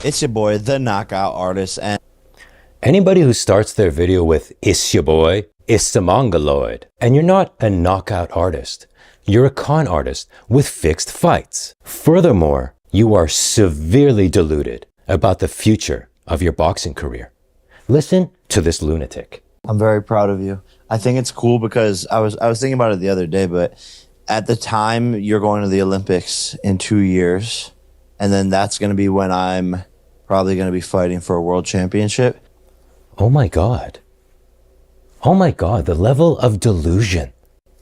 It's your boy, the knockout artist, and Anybody who starts their video with "It's your boy" is the mongoloid. And you're not a knockout artist. You're a con artist with fixed fights. Furthermore, you are severely deluded about the future of your boxing career. Listen to this lunatic. I'm very proud of you. I think it's cool because I was thinking about it the other day, but at the time you're going to the Olympics in 2 years, and then that's going to be when I'm probably going to be fighting for a world championship. Oh my God. Oh my God, the level of delusion.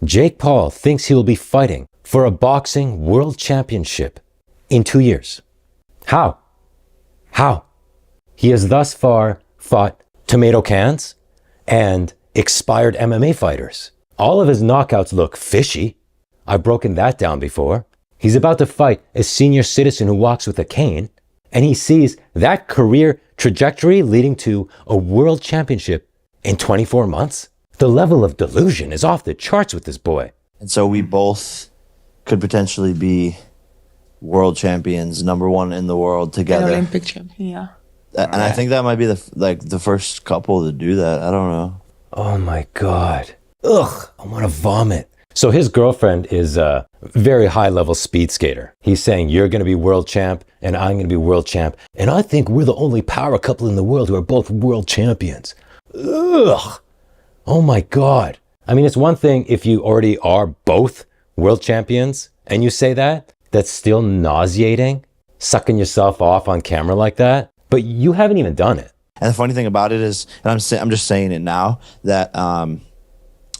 Jake Paul thinks he will be fighting for a boxing world championship in 2 years. How? How? He has thus far fought tomato cans and expired MMA fighters. All of his knockouts look fishy. I've broken that down before. He's about to fight a senior citizen who walks with a cane, and he sees that career trajectory leading to a world championship in 24 months. The level of delusion is off the charts with this boy. And so we both could potentially be world champions, number one in the world together. An Olympic champion, yeah. And I think that might be the first couple to do that. I don't know. Oh my God. Ugh, I want to vomit. So his girlfriend is a very high level speed skater. He's saying, you're going to be world champ and I'm going to be world champ. And I think we're the only power couple in the world who are both world champions. Ugh. Oh my God. I mean, it's one thing if you already are both world champions and you say that, that's still nauseating, sucking yourself off on camera like that. But you haven't even done it. And the funny thing about it is, and I'm just saying it now, that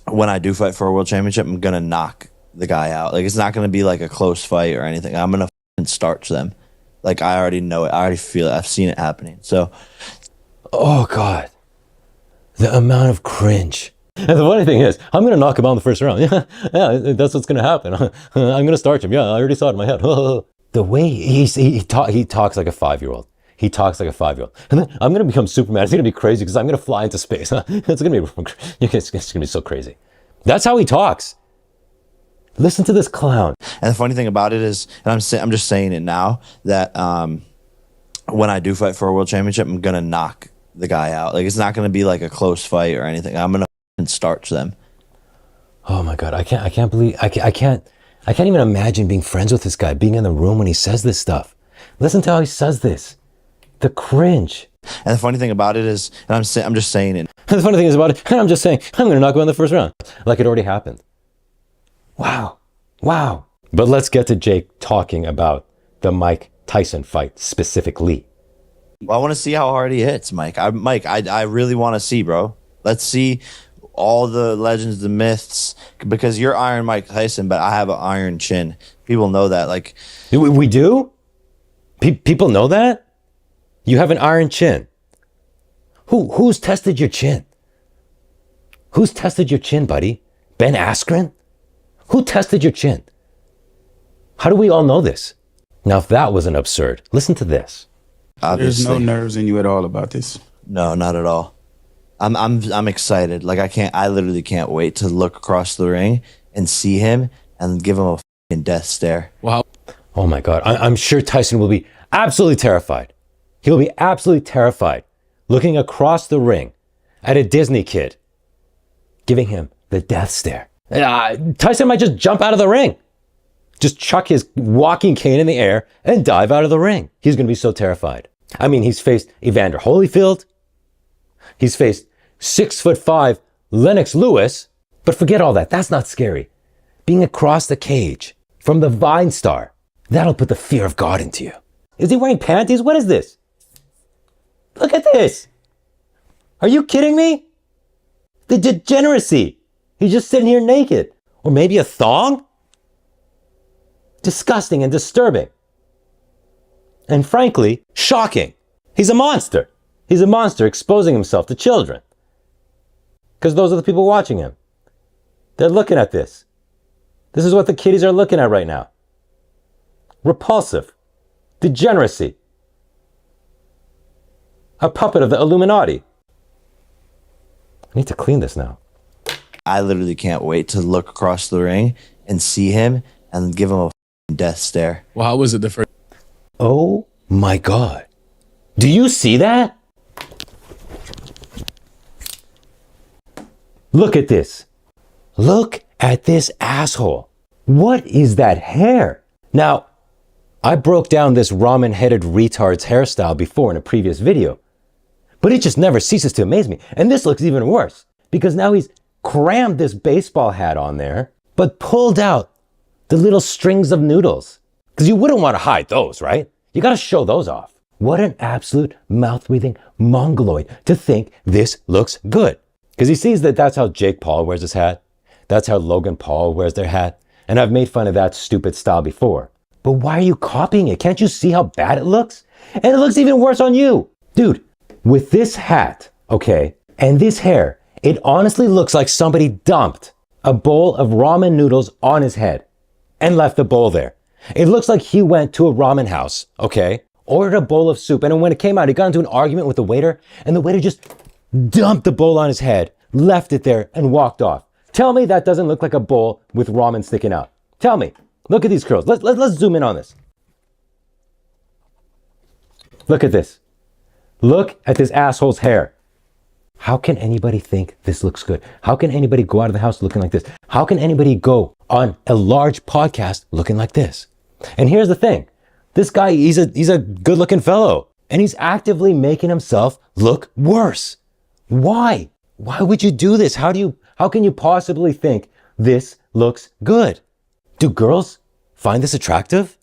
when I do fight for a world championship, I'm gonna knock the guy out. Like, it's not gonna be like a close fight or anything. I'm gonna starch them. Like, I already know it. I already feel it. I've seen it happening. So, oh God, the amount of cringe. And the funny thing is, I'm gonna knock him out in the first round. Yeah, that's what's gonna happen. I'm gonna starch him. Yeah, I already saw it in my head. The way he talks like a 5-year-old. He talks like a 5-year-old. And then I'm going to become Superman. It's going to be crazy because I'm going to fly into space. It's going to be so crazy. That's how he talks. Listen to this clown. And the funny thing about it is, and I'm just saying it now, that when I do fight for a world championship, I'm going to knock the guy out. Like, it's not going to be like a close fight or anything. I'm going to starch them. Oh my God. I can't believe, I can't even imagine being friends with this guy, being in the room when he says this stuff. Listen to how he says this. The cringe. And the funny thing about it is, and I'm just saying it. The funny thing is about it, I'm just saying, I'm going to knock him out in the first round. Like it already happened. Wow. Wow. But let's get to Jake talking about the Mike Tyson fight specifically. Well, I want to see how hard he hits, Mike. I really want to see, bro. Let's see all the legends, the myths, because you're Iron Mike Tyson, but I have an iron chin. People know that. Like, we do? People know that? You have an iron chin. Who's tested your chin? Who's tested your chin, buddy? Ben Askren? Who tested your chin? How do we all know this? Now, if that wasn't absurd, listen to this. Obviously. There's no nerves in you at all about this. No, not at all. I'm excited. Like, I literally can't wait to look across the ring and see him and give him a fucking death stare. Wow. Oh my God. I'm sure Tyson will be absolutely terrified. He'll be absolutely terrified looking across the ring at a Disney kid, giving him the death stare. Tyson might just jump out of the ring, just chuck his walking cane in the air and dive out of the ring. He's going to be so terrified. I mean, he's faced Evander Holyfield. He's faced 6'5" Lennox Lewis. But forget all that. That's not scary. Being across the cage from the Vine star, that'll put the fear of God into you. Is he wearing panties? What is this? Look at this. Are you kidding me? The degeneracy. He's just sitting here naked. Or maybe a thong? Disgusting and disturbing. And frankly, shocking. He's a monster. He's a monster exposing himself to children. Because those are the people watching him. They're looking at this. This is what the kiddies are looking at right now. Repulsive. Degeneracy. A puppet of the Illuminati. I need to clean this now. I literally can't wait to look across the ring and see him and give him a death stare. Well, how was it the first? Oh my God. Do you see that? Look at this. Look at this asshole. What is that hair? Now, I broke down this ramen-headed retard's hairstyle before in a previous video, but it just never ceases to amaze me. And this looks even worse because now he's crammed this baseball hat on there, but pulled out the little strings of noodles. Because you wouldn't want to hide those, right? You got to show those off. What an absolute mouth-breathing mongoloid to think this looks good. Because he sees that that's how Jake Paul wears his hat. That's how Logan Paul wears their hat. And I've made fun of that stupid style before. But why are you copying it? Can't you see how bad it looks? And it looks even worse on you. Dude, with this hat, okay, and this hair, it honestly looks like somebody dumped a bowl of ramen noodles on his head and left the bowl there. It looks like he went to a ramen house, okay, ordered a bowl of soup, and then when it came out, he got into an argument with the waiter, and the waiter just dumped the bowl on his head, left it there, and walked off. Tell me that doesn't look like a bowl with ramen sticking out. Tell me. Look at these curls. Let's zoom in on this. Look at this. Look at this asshole's hair. How can anybody think this looks good? How can anybody go out of the house looking like this? How can anybody go on a large podcast looking like this? And here's the thing. This guy, he's a good-looking fellow, and he's actively making himself look worse. Why? Why would you do this? How can you possibly think this looks good? Do girls find this attractive?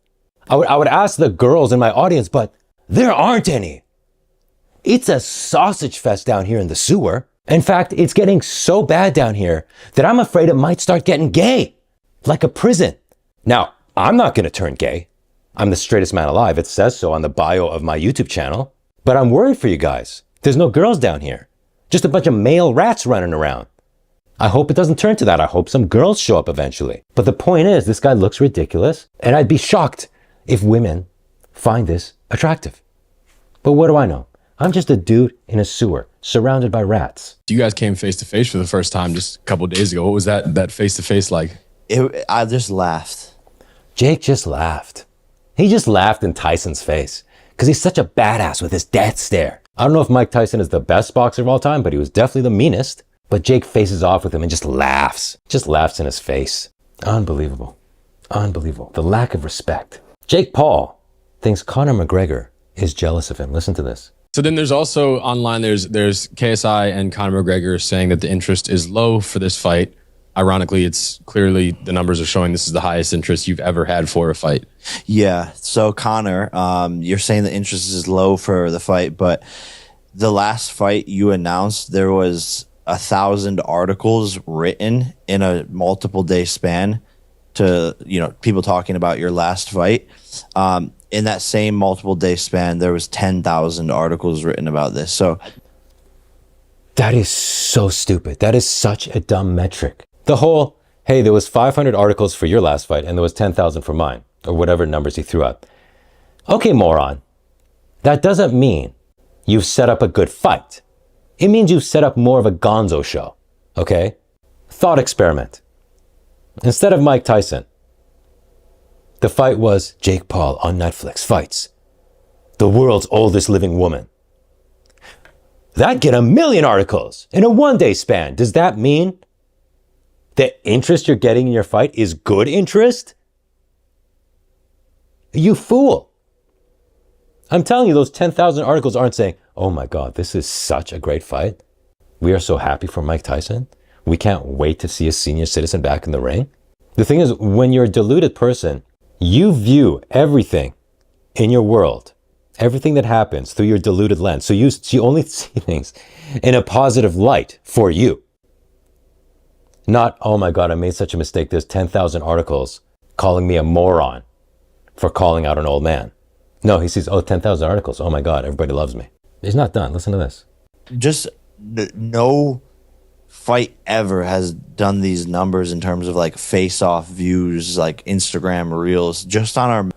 I would ask the girls in my audience, but there aren't any. It's a sausage fest down here in the sewer. In fact, it's getting so bad down here that I'm afraid it might start getting gay, like a prison. Now, I'm not going to turn gay. I'm the straightest man alive. It says so on the bio of my YouTube channel. But I'm worried for you guys. There's no girls down here. Just a bunch of male rats running around. I hope it doesn't turn to that. I hope some girls show up eventually. But the point is, this guy looks ridiculous, and I'd be shocked if women find this attractive. But what do I know? I'm just a dude in a sewer, surrounded by rats. You guys came face to face for the first time just a couple of days ago. What was that face to face like? I just laughed. Jake just laughed. He just laughed in Tyson's face because he's such a badass with his death stare. I don't know if Mike Tyson is the best boxer of all time, but he was definitely the meanest. But Jake faces off with him and just laughs in his face. Unbelievable. Unbelievable. The lack of respect. Jake Paul thinks Conor McGregor is jealous of him. Listen to this. So then there's also online, there's KSI and Conor McGregor saying that the interest is low for this fight. Ironically, it's clearly the numbers are showing this is the highest interest you've ever had for a fight. Yeah. So Conor, you're saying the interest is low for the fight, but the last fight you announced, there was 1,000 articles written in a multiple day span to, people talking about your last fight. In that same multiple day span, there was 10,000 articles written about this. So that is so stupid. That is such a dumb metric. The whole, hey, there was 500 articles for your last fight and there was 10,000 for mine, or whatever numbers he threw out. Okay, moron. That doesn't mean you've set up a good fight. It means you've set up more of a gonzo show, okay? Thought experiment. Instead of Mike Tyson, the fight was Jake Paul on Netflix fights the world's oldest living woman. That'd get 1 million articles in a one-day span. Does that mean the interest you're getting in your fight is good interest? You fool. I'm telling you, those 10,000 articles aren't saying, oh my God, this is such a great fight. We are so happy for Mike Tyson. We can't wait to see a senior citizen back in the ring. The thing is, when you're a deluded person, you view everything in your world, everything that happens through your deluded lens. So you only see things in a positive light for you. Not, oh my God, I made such a mistake. There's 10,000 articles calling me a moron for calling out an old man. No, he sees, 10,000 articles. Oh my God, everybody loves me. He's not done. Listen to this. Just no fight ever has done these numbers in terms of like face-off views, like Instagram reels, just on our...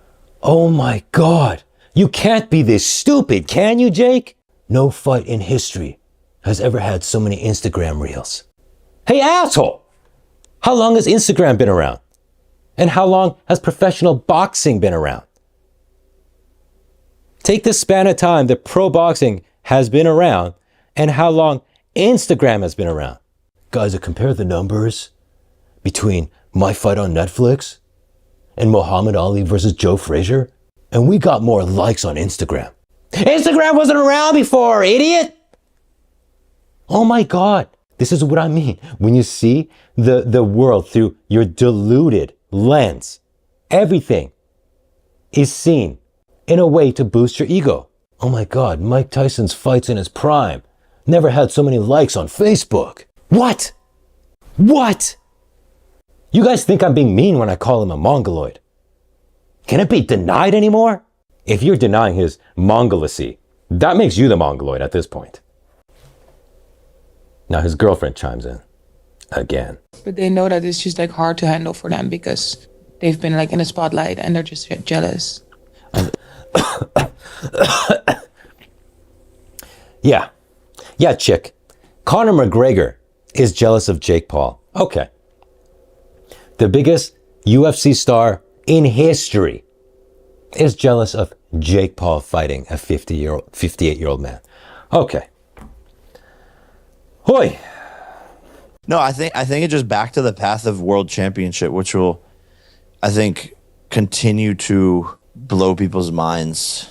Oh my God. You can't be this stupid, can you, Jake? No fight in history has ever had so many Instagram reels. Hey, asshole! How long has Instagram been around? And how long has professional boxing been around? Take the span of time that pro boxing has been around and how long Instagram has been around. Guys, I compare the numbers between my fight on Netflix and Muhammad Ali versus Joe Frazier, and we got more likes on Instagram. Instagram wasn't around before, idiot! Oh my God. This is what I mean. When you see the world through your deluded lens, everything is seen in a way to boost your ego. Oh my God, Mike Tyson's fights in his prime never had so many likes on Facebook. What? What? You guys think I'm being mean when I call him a mongoloid. Can it be denied anymore? If you're denying his mongolacy, that makes you the mongoloid at this point. Now his girlfriend chimes in again. But they know that it's just like hard to handle for them because they've been like in the spotlight and they're just jealous. Yeah, chick. Conor McGregor is jealous of Jake Paul. Okay. The biggest UFC star in history is jealous of Jake Paul fighting a 58-year-old man. Okay. Hoi. No, I think it's just back to the path of world championship, which will, I think, continue to blow people's minds.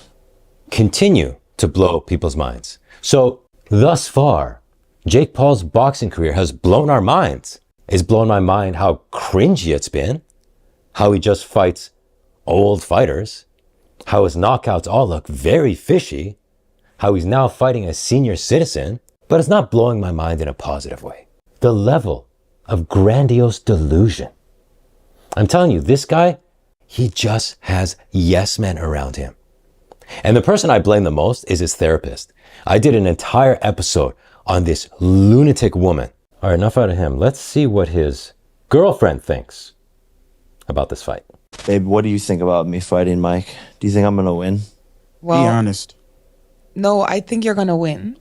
Continue to blow people's minds. So, thus far, Jake Paul's boxing career has blown our minds. It's blown my mind how cringy it's been, how he just fights old fighters, how his knockouts all look very fishy, how he's now fighting a senior citizen, but it's not blowing my mind in a positive way. The level of grandiose delusion. I'm telling you, this guy, he just has yes men around him. And the person I blame the most is his therapist. I did an entire episode on this lunatic woman. All right, enough out of him. Let's see what his girlfriend thinks about this fight. Babe, what do you think about me fighting Mike? Do you think I'm going to win? Well, Be honest. no, I think you're gonna win.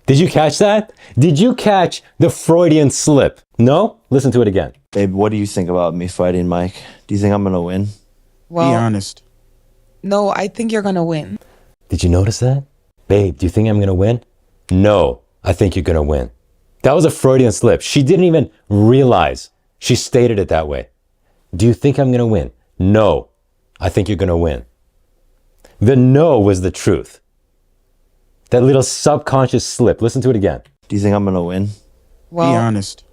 Did you catch that? Did you catch the Freudian slip? No? Listen to it again. Babe, what do you think about me fighting Mike? Do you think I'm going to win? Well, Be honest. no, I think you're gonna win. Did you notice that? Babe, do you think I'm going to win? No, I think you're going to win. That was a Freudian slip. She didn't even realize she stated it that way. Do you think I'm going to win? No, I think you're going to win. The no was the truth. That little subconscious slip. Listen to it again. Do you think I'm going to win? Well, Be honest.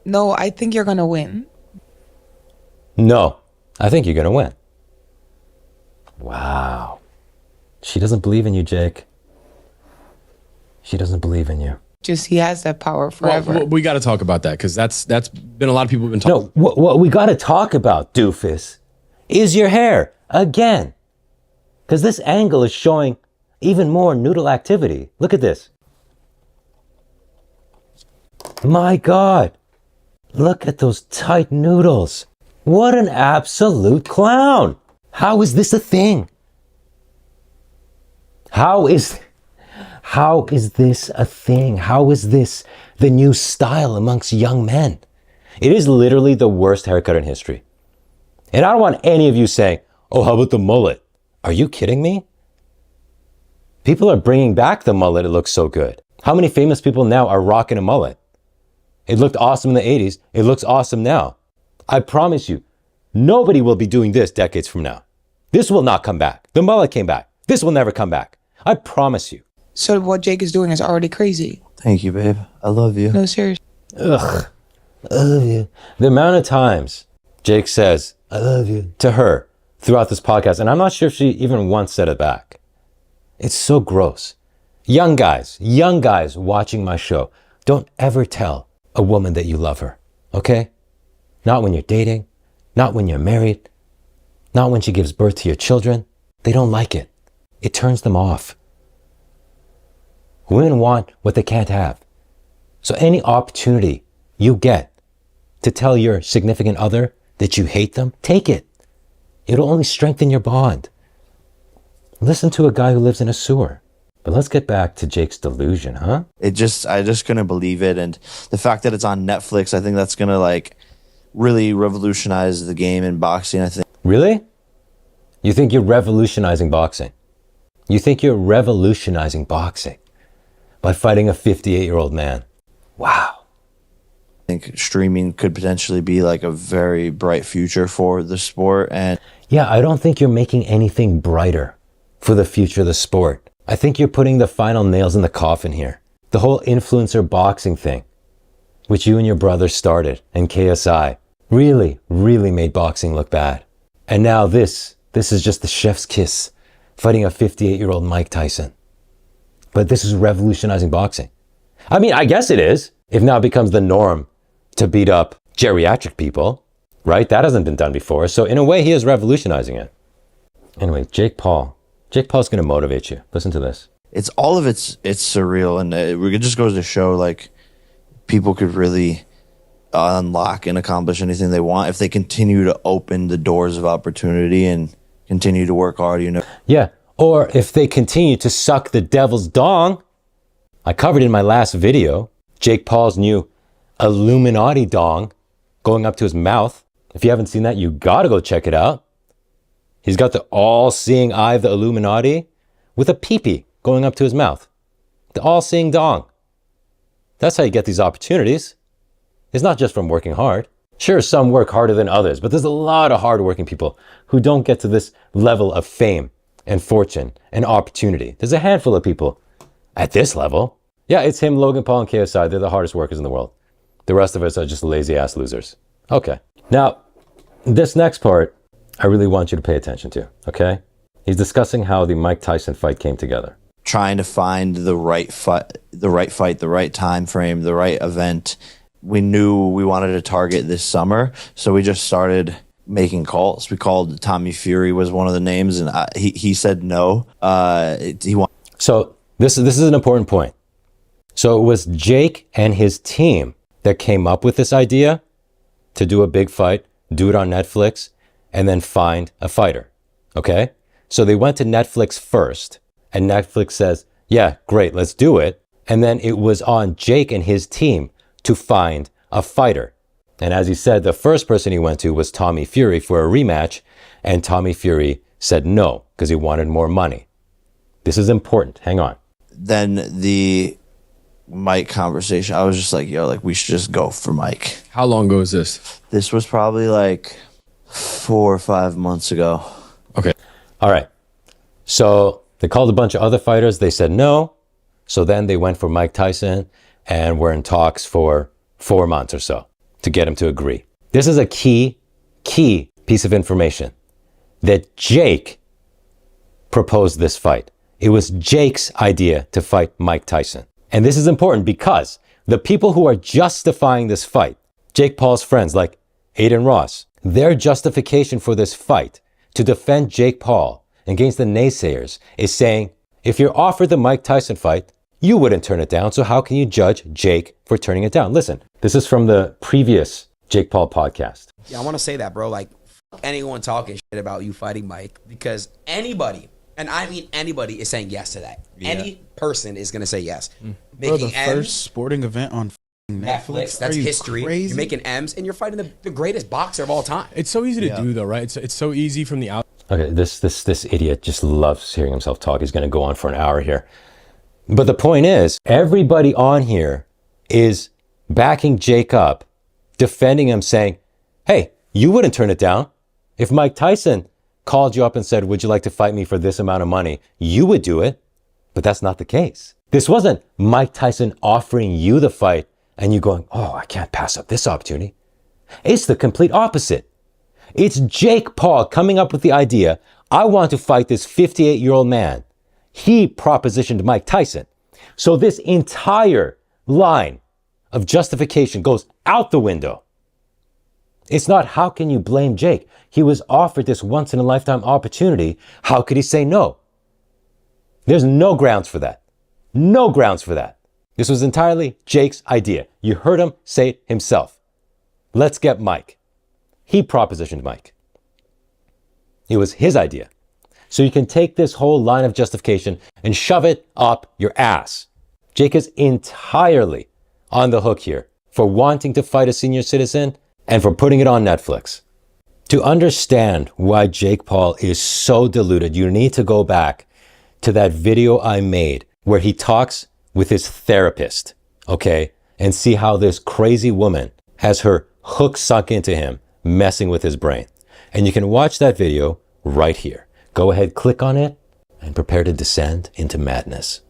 no, I think you're gonna win. No, I think you're going to win. Wow. She doesn't believe in you, Jake. She doesn't believe in you. Just he has that power forever. Well, we got to talk about that because that's been a lot of people have been talking. No, what we got to talk about, doofus, is your hair again. Because this angle is showing even more noodle activity. Look at this. My God. Look at those tight noodles. What an absolute clown. How is this a thing? How is this a thing? How is this the new style amongst young men? It is literally the worst haircut in history. And I don't want any of you saying, oh, how about the mullet? Are you kidding me? People are bringing back the mullet. It looks so good. How many famous people now are rocking a mullet? It looked awesome in the 80s. It looks awesome now. I promise you, nobody will be doing this decades from now. This will not come back. The mullet came back. This will never come back. I promise you. So what Jake is doing is already crazy. Thank you, babe. I love you. No, seriously. Ugh. I love you. The amount of times Jake says, I love you, to her throughout this podcast, and I'm not sure if she even once said it back. It's so gross. Young guys watching my show, don't ever tell a woman that you love her, okay? Not when you're dating, not when you're married, not when she gives birth to your children. They don't like it. It turns them off. Women want what they can't have. So any opportunity you get to tell your significant other that you hate them, take it. It'll only strengthen your bond. Listen to a guy who lives in a sewer. But let's get back to Jake's delusion, huh? I just couldn't believe it. And the fact that it's on Netflix, I think that's going to like really revolutionize the game in boxing, I think. Really? You think you're revolutionizing boxing? You think you're revolutionizing boxing by fighting a 58-year-old man. Wow. I think streaming could potentially be like a very bright future for the sport. And Yeah, I don't think you're making anything brighter for the future of the sport. I think you're putting the final nails in the coffin here. The whole influencer boxing thing, which you and your brother started, and KSI, really, really made boxing look bad. And now this is just the chef's kiss, fighting a 58-year-old Mike Tyson. But this is revolutionizing boxing. I mean, I guess it is, if now it becomes the norm to beat up geriatric people, right? That hasn't been done before. So in a way, he is revolutionizing it. Anyway, Jake Paul's going to motivate you. Listen to this. it's all of it's surreal, and it just goes to show like people could really unlock and accomplish anything they want if they continue to open the doors of opportunity and continue to work hard, you know. Yeah, or if they continue to suck the devil's dong. I covered in my last video Jake Paul's new Illuminati dong going up to his mouth. If you haven't seen that, you gotta go check it out. He's got the all-seeing eye of the Illuminati with a peepee going up to his mouth. The all-seeing dong. That's how you get these opportunities. It's not just from working hard. Sure, some work harder than others, but there's a lot of hardworking people who don't get to this level of fame and fortune and opportunity. There's a handful of people at this level. Yeah, it's him, Logan Paul, and KSI. They're the hardest workers in the world. The rest of us are just lazy-ass losers. Okay. Now, this next part, I really want you to pay attention to, okay? He's discussing how the Mike Tyson fight came together. Trying to find the right fight, the right time frame, the right event. We knew we wanted to target this summer, so we just started making calls. We called Tommy Fury was one of the names, and he said no. So this is an important point. So it was Jake and his team that came up with this idea to do a big fight, do it on Netflix, and then find a fighter. Okay? So they went to Netflix first, and Netflix says, yeah, great, let's do it. And then it was on Jake and his team to find a fighter. And as he said, the first person he went to was Tommy Fury for a rematch, and Tommy Fury said no, because he wanted more money. This is important. Hang on. Then the Mike conversation, I was just like, yo, like we should just go for Mike. How long ago is this? This was probably like 4 or 5 months ago. Okay. All right. So they called a bunch of other fighters. They said no. So then they went for Mike Tyson and were in talks for 4 months or so to get him to agree. This is a key piece of information that Jake proposed this fight. It was Jake's idea to fight Mike Tyson. And this is important because the people who are justifying this fight, Jake Paul's friends like Aiden Ross, their justification for this fight to defend Jake Paul against the naysayers is saying, if you're offered the Mike Tyson fight, you wouldn't turn it down. So how can you judge Jake for turning it down? Listen, this is from the previous Jake Paul podcast. Yeah, I want to say that, bro. Like, anyone talking shit about you fighting Mike, because anybody, and I mean anybody, is saying yes to that. Yeah. Any person is going to say yes. Bro, the first sporting event on Netflix, that's history. Crazy? You're making M's, and you're fighting the greatest boxer of all time. It's so easy to do, though, right? It's so easy from the outside. Okay, this idiot just loves hearing himself talk. He's going to go on for an hour here. But the point is, everybody on here is backing Jake up, defending him, saying, hey, you wouldn't turn it down. If Mike Tyson called you up and said, would you like to fight me for this amount of money? You would do it. But that's not the case. This wasn't Mike Tyson offering you the fight and you going, oh, I can't pass up this opportunity. It's the complete opposite. It's Jake Paul coming up with the idea, I want to fight this 58-year-old man. He propositioned Mike Tyson. So this entire line of justification goes out the window. It's not how can you blame Jake? He was offered this once-in-a-lifetime opportunity. How could he say no? There's no grounds for that. No grounds for that. This was entirely Jake's idea. You heard him say it himself. Let's get Mike. He propositioned Mike. It was his idea. So you can take this whole line of justification and shove it up your ass. Jake is entirely on the hook here for wanting to fight a senior citizen and for putting it on Netflix. To understand why Jake Paul is so deluded, you need to go back to that video I made where he talks with his therapist, okay? And see how this crazy woman has her hook sunk into him, messing with his brain. And you can watch that video right here. Go ahead, click on it, and prepare to descend into madness.